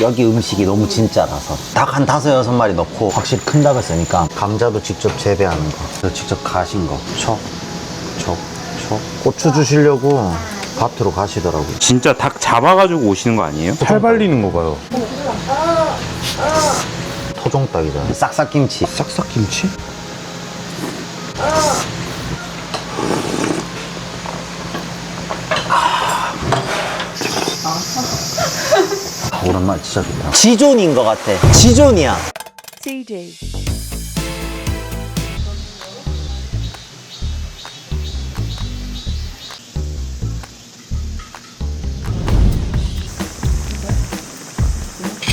여기 음식이 너무 진짜라서 닭 한 5-6마리 넣고 확실히 큰 닭을 쓰니까 감자도 직접 재배하는 거, 직접 가신 거, 촉. 고추 주시려고 밭으로 가시더라고요. 진짜 닭 잡아가지고 오시는 거 아니에요? 팔 발리는 거 봐요. 토종닭이잖아요. 싹싹김치. 싹싹김치? 오랜만에 진짜 좋다. 지존인 것 같아. 지존이야. CJ.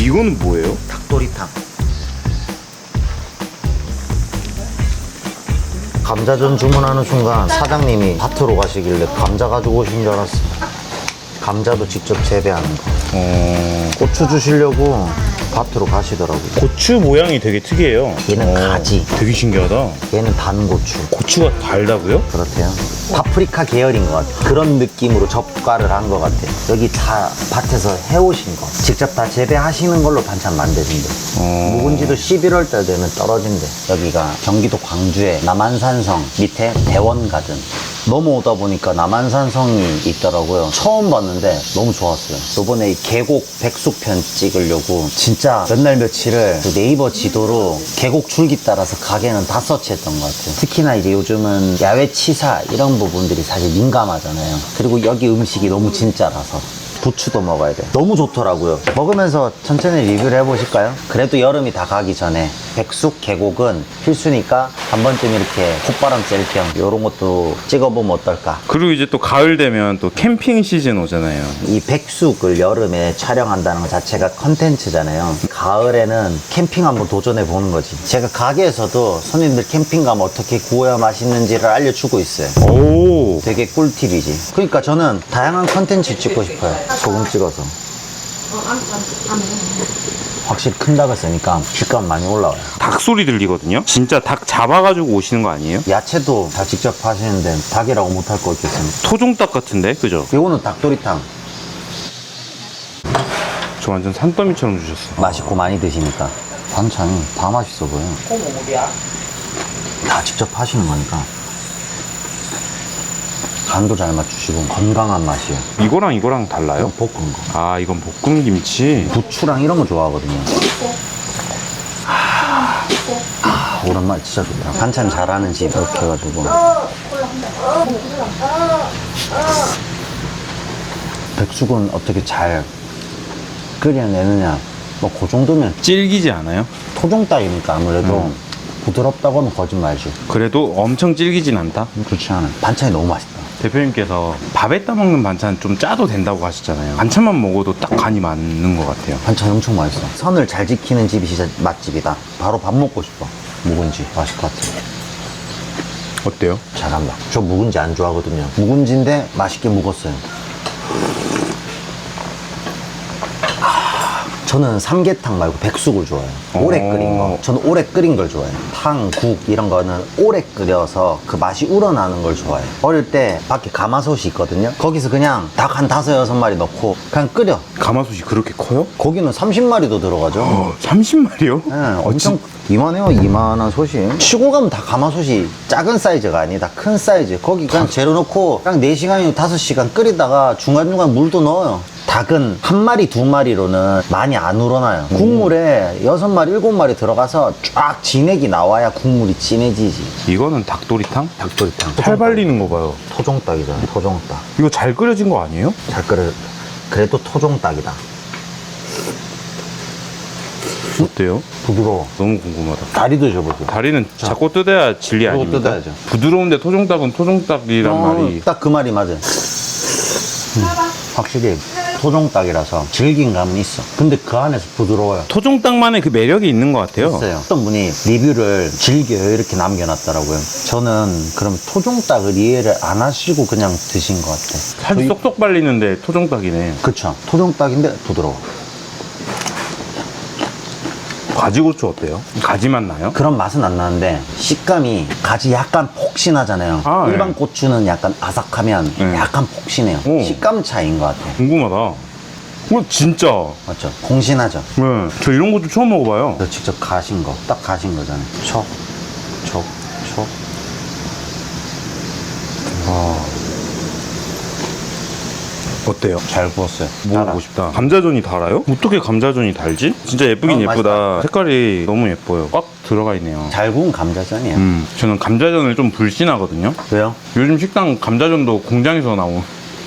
이거는 뭐예요? 닭도리탕. 감자전 주문하는 순간 사장님이 밭으로 가시길래 감자 가지고 오신 줄 알았어. 감자도 직접 재배하는 거. 고추 주시려고 밭으로 가시더라고요. 고추 모양이 되게 특이해요. 얘는 가지, 되게 신기하다. 얘는 단고추. 고추가 달다고요? 그렇대요. 파프리카 계열인 것 같아. 그런 느낌으로 접과를 한 것 같아. 여기 다 밭에서 해오신 거. 직접 다 재배하시는 걸로 반찬 만드신대. 묵은지도 11월 달 되면 떨어진대. 여기가 경기도 광주의 남한산성 밑에 대원가든. 넘어오다 보니까 남한산성이 있더라고요. 처음 봤는데 너무 좋았어요. 요번에 이 계곡 백숙편 찍으려고 진짜 몇 날 며칠을 그 네이버 지도로 계곡 줄기 따라서 가게는 다 서치했던 것 같아요. 특히나 이제 요즘은 야외 치사 이런 부분들이 사실 민감하잖아요. 그리고 여기 음식이 너무 진짜라서 부추도 먹어야 돼. 너무 좋더라고요. 먹으면서 천천히 리뷰를 해보실까요? 그래도 여름이 다 가기 전에 백숙 계곡은 필수니까 한 번쯤 이렇게 콧바람 쐴 겸 이런 것도 찍어보면 어떨까. 그리고 이제 또 가을 되면 또 캠핑 시즌 오잖아요. 이 백숙을 여름에 촬영한다는 것 자체가 컨텐츠잖아요. 가을에는 캠핑 한번 도전해 보는 거지. 제가 가게에서도 손님들 캠핑 가면 어떻게 구워야 맛있는지를 알려주고 있어요. 오, 되게 꿀팁이지. 그러니까 저는 다양한 컨텐츠 찍고 싶어요. 소금 찍어서. 확실히 큰 닭을 쓰니까 식감 많이 올라와요. 닭 소리 들리거든요. 진짜 닭 잡아가지고 오시는 거 아니에요? 야채도 다 직접 하시는데 닭이라고 못할 거 있겠습니까? 토종닭 같은데, 그죠? 이거는 닭도리탕. 저 완전 산더미처럼 주셨어요. 맛있고 많이 드시니까 반찬이 다 맛있어 보여. 다 직접 하시는 거니까 간도 잘 맞추시고 건강한 맛이에요. 이거랑 이거랑 달라요? 이건 볶은 거. 아, 이건 볶음 김치. 부추랑 이런 거 좋아하거든요. 오랜만에 진짜 좋다. 반찬 잘하는 집 이렇게 해가지고 백숙은 어떻게 잘 끓여내느냐, 뭐 그 정도면. 질기지 않아요? 토종닭이니까 아무래도 부드럽다고 하면 거짓말이지. 그래도 엄청 질기진 않다? 그렇지 않아요. 반찬이 너무 맛있다. 대표님께서 밥에다 먹는 반찬 좀 짜도 된다고 하시잖아요. 반찬만 먹어도 딱 간이 맞는 것 같아요. 반찬이 엄청 맛있어. 선을 잘 지키는 집이 진짜 맛집이다. 바로 밥 먹고 싶어. 묵은지 맛있을 것 같아. 어때요? 잘한다. 저 묵은지 안 좋아하거든요. 묵은지인데 맛있게 묵었어요. 저는 삼계탕 말고 백숙을 좋아해요. 오래 끓인 거. 저는 오래 끓인 걸 좋아해요. 탕, 국 이런 거는 오래 끓여서 그 맛이 우러나는 걸 좋아해요. 어릴 때 밖에 가마솥이 있거든요. 거기서 그냥 닭 한 5-6마리 넣고 그냥 끓여. 가마솥이 그렇게 커요? 고기는 30마리도 들어가죠. 30마리요? 네, 엄청 이만해요. 이만한 솥이. 시골 가면 다 가마솥이 작은 사이즈가 아니다. 큰 사이즈. 거기 그냥 재료 넣고 그냥 4시간이나 5시간 끓이다가 중간중간 물도 넣어요. 닭은 1마리, 2마리로는 많이 안 우러나요. 국물에 6마리, 7마리 들어가서 쫙 진액이 나와야 국물이 진해지지. 이거는 닭도리탕? 닭도리탕. 팔 발리는 거 봐요. 토종닭이잖아요. 토종닭. 이거 잘 끓여진 거 아니에요? 잘 끓여. 그래도 토종닭이다. 어때요? 부드러워. 너무 궁금하다. 다리 드셔보세요. 다리는 자꾸 뜯어야 진리 이거 아닙니까? 뜯어야죠. 부드러운데 토종닭은 토종닭이란 말이. 딱 그 말이 맞아요. 확실히 토종닭이라서 질긴 감은 있어. 근데 그 안에서 부드러워요. 토종닭만의 그 매력이 있는 것 같아요. 있어요. 어떤 분이 리뷰를 즐겨요 이렇게 남겨놨더라고요. 저는 그럼 토종닭을 이해를 안 하시고 그냥 드신 것 같아요. 살이 쏙쏙 발리는데 토종닭이네. 그쵸. 토종닭인데 부드러워. 가지고추 어때요? 가지맛 나요? 그런 맛은 안 나는데 식감이 가지 약간 폭신하잖아요. 아, 일반 네. 고추는 약간 아삭하면 네. 약간 폭신해요. 오. 식감 차이인 것 같아요. 궁금하다. 진짜. 맞죠? 공신하죠? 네. 저 이런 것도 처음 먹어봐요. 저 직접 가신 거, 딱 가신 거잖아요. 촉. 어때요? 잘 구웠어요. 먹어보고 싶다. 감자전이 달아요? 어떻게 감자전이 달지? 진짜 예쁘긴 예쁘다. 맛있다. 색깔이 너무 예뻐요. 꽉 들어가 있네요. 잘 구운 감자전이에요. 저는 감자전을 좀 불신하거든요. 왜요? 요즘 식당 감자전도 공장에서 나온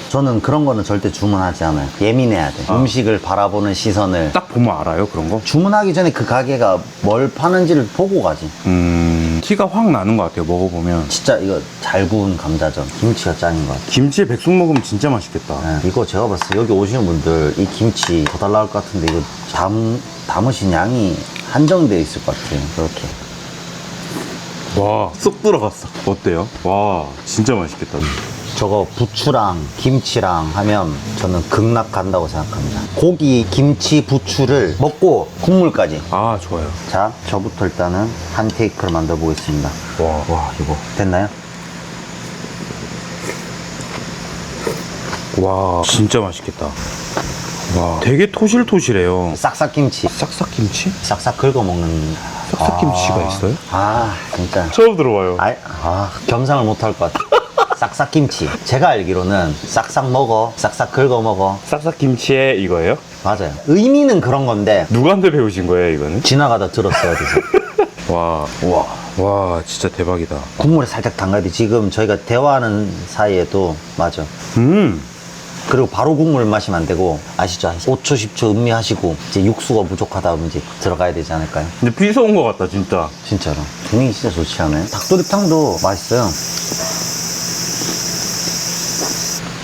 저는 그런 거는 절대 주문하지 않아요. 예민해야 돼. 음식을 바라보는 시선을. 딱 보면 알아요, 그런 거? 주문하기 전에 그 가게가 뭘 파는지를 보고 가지. 티가 확 나는 것 같아요, 먹어보면. 진짜 이거 잘 구운 감자전. 김치가 짱인 것 같아요. 김치에 백숙 먹으면 진짜 맛있겠다. 네, 이거 제가 봤을 때 여기 오시는 분들 이 김치 더 달라 할 것 같은데 이거 담으신 양이 한정되어 있을 것 같아요. 이렇게. 와, 쏙 들어갔어. 어때요? 와, 진짜 맛있겠다. 저거 부추랑 김치랑 하면 저는 극락 간다고 생각합니다. 고기, 김치, 부추를 먹고 국물까지. 아, 좋아요. 자, 저부터 일단은 한 테이크를 만들어 보겠습니다. 와, 이거 됐나요? 와, 진짜 맛있겠다. 와, 되게 토실토실해요. 싹싹김치. 싹싹김치? 싹싹 긁어 먹는. 싹싹김치가 있어요? 아, 진짜. 처음 들어봐요. 겸상을 못 할 것 같아. 싹싹김치. 제가 알기로는 싹싹 먹어, 싹싹 긁어 먹어. 싹싹김치에 이거예요? 맞아요. 의미는 그런 건데 누구한테 배우신 거예요, 이거는? 지나가다 들었어야 돼서. 와, 진짜 대박이다. 국물에 살짝 담가야 돼. 지금 저희가 대화하는 사이에도 맞아. 그리고 바로 국물 마시면 안 되고 아시죠? 5초, 10초 음미하시고 이제 육수가 부족하다 하면 이제 들어가야 되지 않을까요? 근데 비서 온 것 같다, 진짜. 진짜로. 분위기 진짜 좋지 않아요? 닭도리탕도 맛있어요.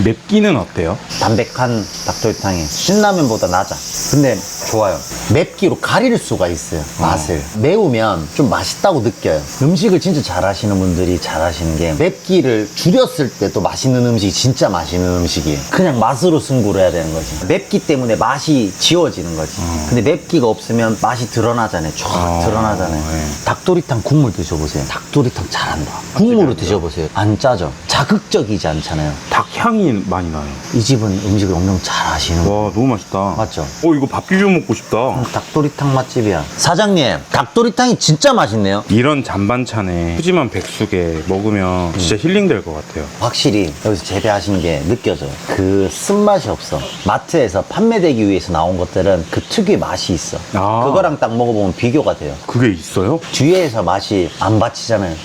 맵기는 어때요? 담백한 닭도리탕이 신라면보다 낮아. 근데 좋아요. 맵기로 가릴 수가 있어요. 맛을. 매우면 좀 맛있다고 느껴요. 음식을 진짜 잘하시는 분들이 잘하시는 게 맵기를 줄였을 때 또 맛있는 음식이 진짜 맛있는 음식이에요. 그냥 맛으로 승부를 해야 되는 거지. 맵기 때문에 맛이 지워지는 거지. 근데 맵기가 없으면 맛이 드러나잖아요. 쫙 드러나잖아요. 네. 닭도리탕 국물 드셔보세요. 닭도리탕 잘한다. 국물로 드셔보세요. 안 짜죠. 자극적이지 않잖아요. 닭향이 많이 나요. 이 집은 음식을 엄청 잘 하시는 와, 너무 맛있다. 맞죠? 이거 밥 비벼 먹고 싶다. 닭도리탕 맛집이야. 사장님, 닭도리탕이 진짜 맛있네요. 이런 잔반찬에 푸짐한 백숙에 먹으면 진짜 힐링될 것 같아요. 확실히 여기서 재배하신 게 느껴져요. 그 쓴맛이 없어. 마트에서 판매되기 위해서 나온 것들은 그 특유의 맛이 있어. 아. 그거랑 딱 먹어보면 비교가 돼요. 그게 있어요? 뒤에서 맛이 안 받치잖아요.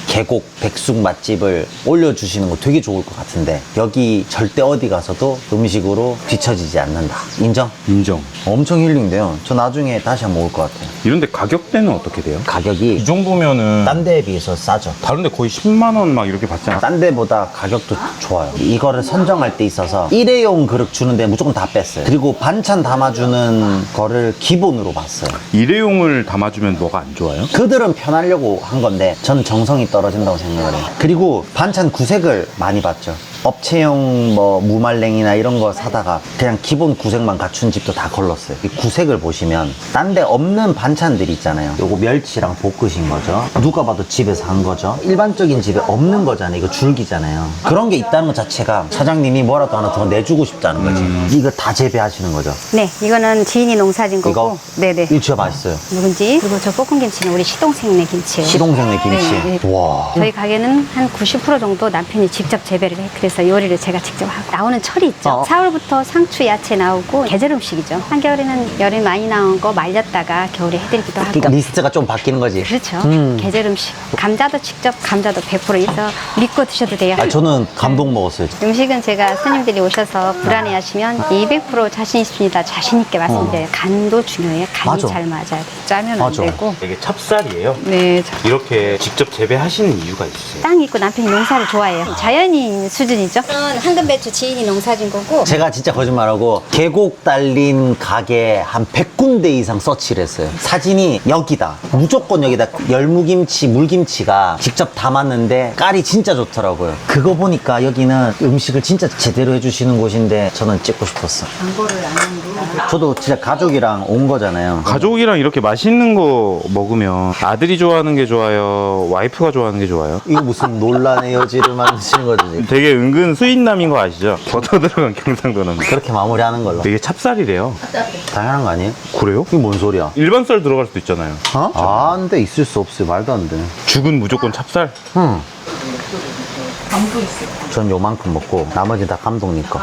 계곡 백숙 맛집을 올려주시는 거 되게 좋을 것 같은데 여기 절대 어디 가서도 음식으로 뒤처지지 않는다. 인정? 인정. 엄청 힐링돼요. 저 나중에 다시 한번 올 것 같아요. 이런데 가격대는 어떻게 돼요? 가격이 이 정도면은 딴 데에 비해서 싸죠. 다른데 거의 10만 원 막 이렇게 받지 않아? 딴 데보다 가격도 좋아요. 이거를 선정할 때 있어서 일회용 그릇 주는데 무조건 다 뺐어요. 그리고 반찬 담아주는 거를 기본으로 봤어요. 일회용을 담아주면 뭐가 안 좋아요? 그들은 편하려고 한 건데 저는 정성이 떨어진다고 생각을 해요. 그리고 반찬 구색을 많이 봤죠. 업체용 뭐 무말랭이나 이런 거 사다가 그냥 기본 구색만 갖춘 집도 다 걸렀어요. 이 구색을 보시면 딴 데 없는 반찬들 있잖아요. 요거 멸치랑 볶으신 거죠. 누가 봐도 집에서 한 거죠. 일반적인 집에 없는 거잖아요. 이거 줄기잖아요. 그런 게 있다는 것 자체가 사장님이 뭐라도 하나 더 내주고 싶다는 거지. 이거 다 재배하시는 거죠. 네, 이거는 지인이 농사진 거고. 이거? 네네. 이거 진짜 맛있어요. 누군지. 그리고 저 볶은 김치는 우리 시동생네 김치예요. 시동생네 김치. 네, 네. 와. 저희 가게는 한 90% 정도 남편이 직접 재배를 해. 그래서 요리를 제가 직접 하고. 나오는 철이 있죠. 4월부터 상추, 야채 나오고 계절 음식이죠. 한겨울에는 여름에 많이 나온 거 말렸다가 겨울에 해드리기도 하고. 그러니까 리스트가 좀 바뀌는 거지. 그렇죠. 계절 음식. 감자도 직접 감자도 100% 있어 믿고 드셔도 돼요. 저는 감동 먹었어요. 음식은 제가 손님들이 오셔서 불안해하시면 200% 자신 있습니다. 자신 있게 말씀드려요. 간도 중요해요. 간이 맞아. 잘 맞아야 돼. 짜면 맞아. 안 되고. 이게 찹쌀이에요? 네, 이렇게 직접 재배하시는 이유가 있으세요? 땅 있고 남편이 농사를 좋아해요. 자연인 수준이죠. 황금배추 지인이 농사진 거고. 제가 진짜 거짓말하고 계곡 달린 가게 한 100군데 이상 서치를 했어요. 사진이 여기다. 무조건 여기다. 열무김치, 물김치가 직접 담았는데 깔이 진짜 좋더라고요. 그거 보니까 여기는 음식을 진짜 제대로 해주시는 곳인데 저는 찍고 싶었어. 광고를 안 하는데. 저도 진짜 가족이랑 온 거잖아요. 가족이랑 이렇게 맛있는 거 먹으면 아들이 좋아하는 게 좋아요? 와이프가 좋아하는 게 좋아요? 이거 무슨 논란의 여지를 만드시는 거지? 되게 은근 수인남인 거 아시죠? 버터 들어간 경상도는. 그렇게 마무리하는 걸로. 이게 찹쌀이래요. 당연한 거 아니에요? 그래요? 이게 뭔 소리야? 일반 쌀 들어갈 수도 있잖아요. 어? 아, 근데 있을 수 없어요. 말도 안 돼. 죽은 무조건 찹쌀? 응. 전 요만큼 먹고 나머지 다 감독님 거.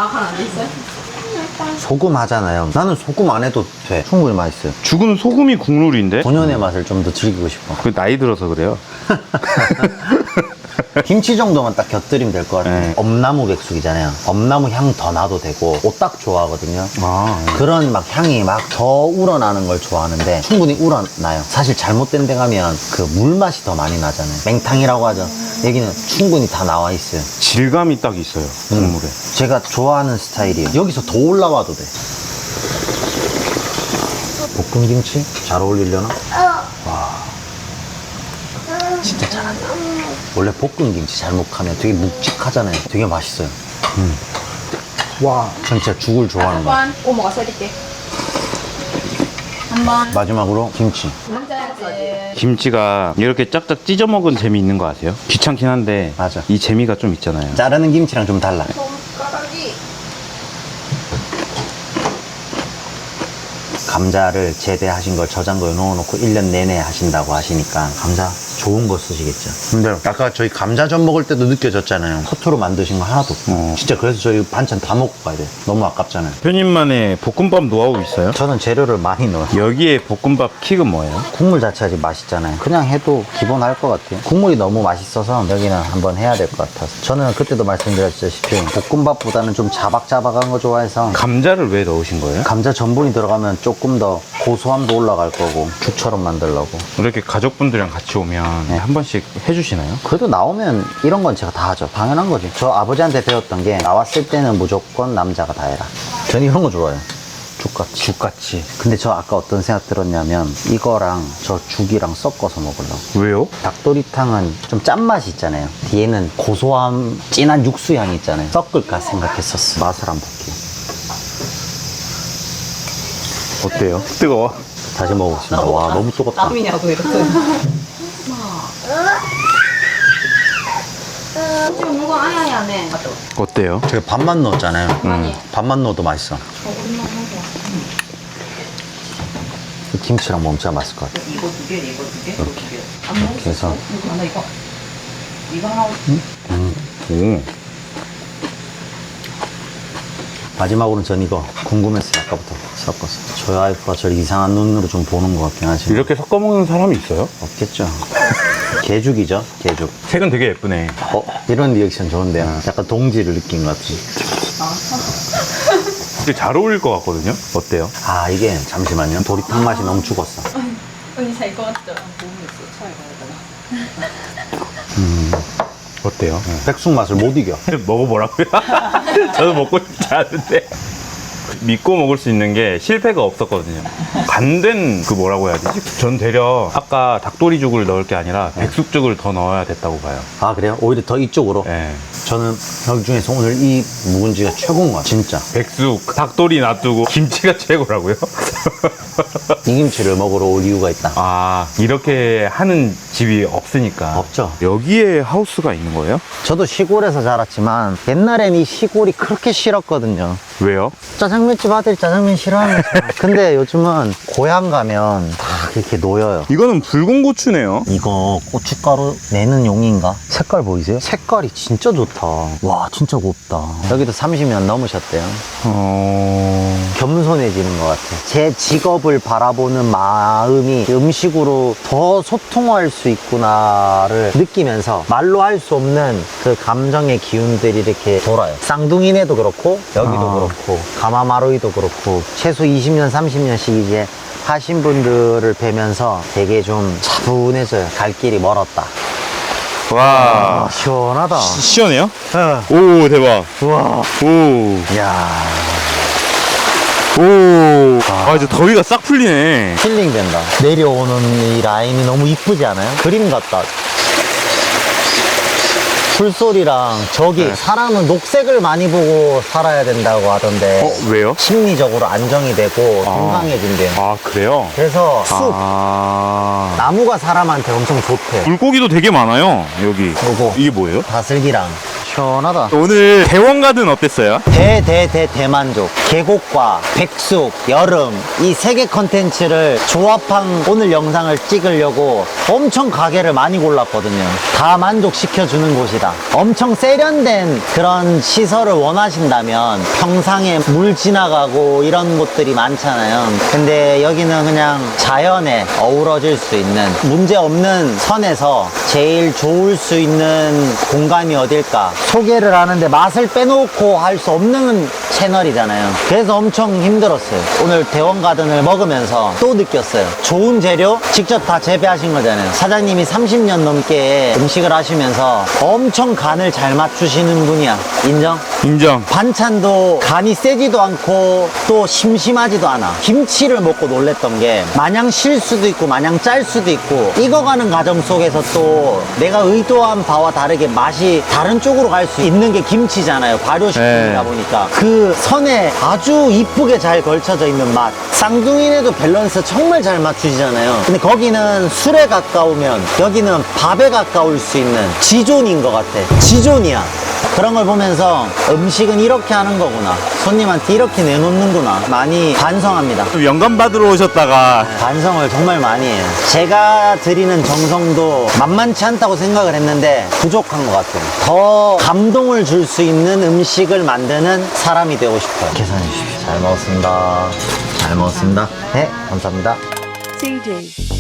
소금 하잖아요. 나는 소금 안 해도 돼. 충분히 맛있어요. 죽은 소금이 국룰인데? 본연의 맛을 좀 더 즐기고 싶어. 그 나이 들어서 그래요. 김치 정도만 딱 곁들이면 될 것 같아요. 네. 엄나무 백숙이잖아요. 엄나무 향 더 나도 되고 옷 딱 좋아하거든요. 아, 그런 막 향이 막 더 우러나는 걸 좋아하는데 충분히 우러나요. 사실 잘못된 데 가면 그 물맛이 더 많이 나잖아요. 맹탕이라고 하죠. 여기는 충분히 다 나와 있어요. 질감이 딱 있어요, 국물에. 제가 좋아하는 스타일이에요. 여기서 더 올라와도 돼. 볶은 김치? 잘 어울리려나? 와, 진짜 잘한다. 원래 볶은 김치 잘못하면 되게 묵직하잖아요. 되게 맛있어요. 와, 전 진짜 죽을 좋아하는 거야. 한번 오모가 써줄게. 한번 마지막으로 김치. 남자야지. 김치가 이렇게 짝짝 찢어 먹은 재미 있는 거 아세요? 귀찮긴 한데 맞아. 이 재미가 좀 있잖아요. 자르는 김치랑 좀 달라. 손가락이 감자를 재배하신 걸 저장고에 넣어놓고 1년 내내 하신다고 하시니까 감자 좋은 거 쓰시겠죠. 근데 아까 저희 감자전 먹을 때도 느껴졌잖아요. 커트로 만드신 거 하나도 없고. 진짜 그래서 저희 반찬 다 먹고 가야 돼요. 너무 아깝잖아요. 대표님만의 볶음밥 노하우 있어요? 저는 재료를 많이 넣어요. 여기에 볶음밥 킥은 뭐예요? 국물 자체가 지금 맛있잖아요. 그냥 해도 기본 할 것 같아요. 국물이 너무 맛있어서 여기는 한번 해야 될 것 같아서. 저는 그때도 말씀드렸다시피 볶음밥보다는 좀 자박자박한 거 좋아해서 감자를 왜 넣으신 거예요? 감자 전분이 들어가면 조금 더 고소함도 올라갈 거고 죽처럼 만들려고. 이렇게 가족분들이랑 같이 오면 한 번씩 해주시나요? 그래도 나오면 이런 건 제가 다 하죠. 당연한 거지. 저 아버지한테 배웠던 게 나왔을 때는 무조건 남자가 다 해라. 저는 이런 거 좋아해요. 죽같이. 죽같이. 근데 저 아까 어떤 생각 들었냐면 이거랑 저 죽이랑 섞어서 먹으려고. 왜요? 닭도리탕은 좀 짠맛이 있잖아요. 뒤에는 고소함, 진한 육수 향이 있잖아요. 섞을까 생각했었어. 맛을 한번 볼게요. 어때요? 뜨거워? 다시 먹어보겠습니다. 와, 너무 뜨겁다. 땀이냐고 이렇게. 지금 물건 아야야 안 해. 어때요? 제가 밥만 넣었잖아요. 많이. 밥만 넣어도 맛있어. 이 김치랑 먹으면 진짜 맛있을 것 같아. 이거 두 개, 이거 두 개, 이거 두 개. 이렇게 해서. 이거 하나 이거. 이거 하나. 오. 마지막으로는 전 이거 궁금했어요. 아까부터 섞어서. 저희 와이프가 저를 이상한 눈으로 좀 보는 것 같긴 하지만 이렇게 섞어 먹는 사람이 있어요? 없겠죠. 개죽이죠, 개죽. 색은 되게 예쁘네. 이런 리액션 좋은데요. 약간 동지를 느낀 것 같은. 되게 잘 어울릴 것 같거든요? 어때요? 아, 이게 잠시만요. 도리탕 맛이 너무 죽었어. 언니 잘것 같죠? 도움이 있어. 차이가 어때요? 백숙 맛을 못 이겨. 먹어보라고요? 저도 먹고 싶지 않은데. 믿고 먹을 수 있는 게 실패가 없었거든요. 간된 그 뭐라고 해야 되지? 전 되려 아까 닭도리죽을 넣을 게 아니라 백숙죽을 더 넣어야 됐다고 봐요. 아, 그래요? 오히려 더 이쪽으로? 예. 저는 여기 중에서 오늘 이 묵은지가 최고인 것 같아요. 진짜. 백숙, 닭도리 놔두고 김치가 최고라고요? 이 김치를 먹으러 올 이유가 있다. 아, 이렇게 하는 집이 없으니까. 없죠. 여기에 하우스가 있는 거예요? 저도 시골에서 자랐지만 옛날엔 이 시골이 그렇게 싫었거든요. 왜요? 짜장면집 아들이 짜장면 싫어하면서. 근데 요즘은 고향 가면 다 이렇게 놓여요. 이거는 붉은 고추네요. 이거 고춧가루 내는 용인가? 색깔 보이세요? 색깔이 진짜 좋다. 와, 진짜 곱다. 여기도 30년 넘으셨대요. 겸손해지는 것 같아요. 제 직업을 바라보는 마음이 음식으로 더 소통할 수 있구나를 느끼면서 말로 할 수 없는 그 감정의 기운들이 이렇게 돌아요. 쌍둥이네도 그렇고 여기도 그렇고 가마마루이도 그렇고 최소 20년 30년씩 이제 하신 분들을 뵈면서 되게 좀 차분해져요. 갈 길이 멀었다. 와. 시원하다. 시원해요? 어. 오, 대박. 우와. 오. 야, 오. 아, 이제 더위가 싹 풀리네. 힐링된다. 내려오는 이 라인이 너무 이쁘지 않아요? 그림 같다. 풀소리랑 저기 사람은 녹색을 많이 보고 살아야 된다고 하던데 왜요? 심리적으로 안정이 되고 건강해진대요. 아, 그래요? 그래서 숲, 아. 나무가 사람한테 엄청 좋대요. 물고기도 되게 많아요, 여기. 요거 이게 뭐예요? 다슬기랑 시원하다. 오늘 대원가든 어땠어요? 대만족, 계곡과 백숙, 여름 이 세 개 컨텐츠를 조합한 오늘 영상을 찍으려고 엄청 가게를 많이 골랐거든요. 다 만족시켜주는 곳이다. 엄청 세련된 그런 시설을 원하신다면 평상에 물 지나가고 이런 곳들이 많잖아요. 근데 여기는 그냥 자연에 어우러질 수 있는 문제 없는 선에서 제일 좋을 수 있는 공간이 어딜까 소개를 하는데 맛을 빼놓고 할 수 없는 채널이잖아요. 그래서 엄청 힘들었어요. 오늘 대원가든을 먹으면서 또 느꼈어요. 좋은 재료 직접 다 재배하신 거잖아요. 사장님이 30년 넘게 음식을 하시면서 엄청 간을 잘 맞추시는 분이야. 인정? 인정. 반찬도 간이 세지도 않고 또 심심하지도 않아. 김치를 먹고 놀랬던 게 마냥 실 수도 있고 마냥 짤 수도 있고 익어가는 과정 속에서 또 내가 의도한 바와 다르게 맛이 다른 쪽으로 갈 수 있는 게 김치잖아요. 발효식품이다 네. 보니까 그 선에 아주 이쁘게 잘 걸쳐져 있는 맛. 쌍둥이네도 밸런스 정말 잘 맞추시잖아요. 근데 거기는 술에 가까우면 여기는 밥에 가까울 수 있는 지존인 것 같아. 지존이야. 그런 걸 보면서 음식은 이렇게 하는 거구나. 손님한테 이렇게 내놓는구나. 많이 반성합니다. 영감 받으러 오셨다가 반성을 정말 많이 해요. 제가 드리는 정성도 만만치 않다고 생각을 했는데 부족한 것 같아요. 더 감동을 줄 수 있는 음식을 만드는 사람이 되고 싶어요. 계산해 주십시오. 잘 먹었습니다. 잘 먹었습니다. 네, 감사합니다. CD.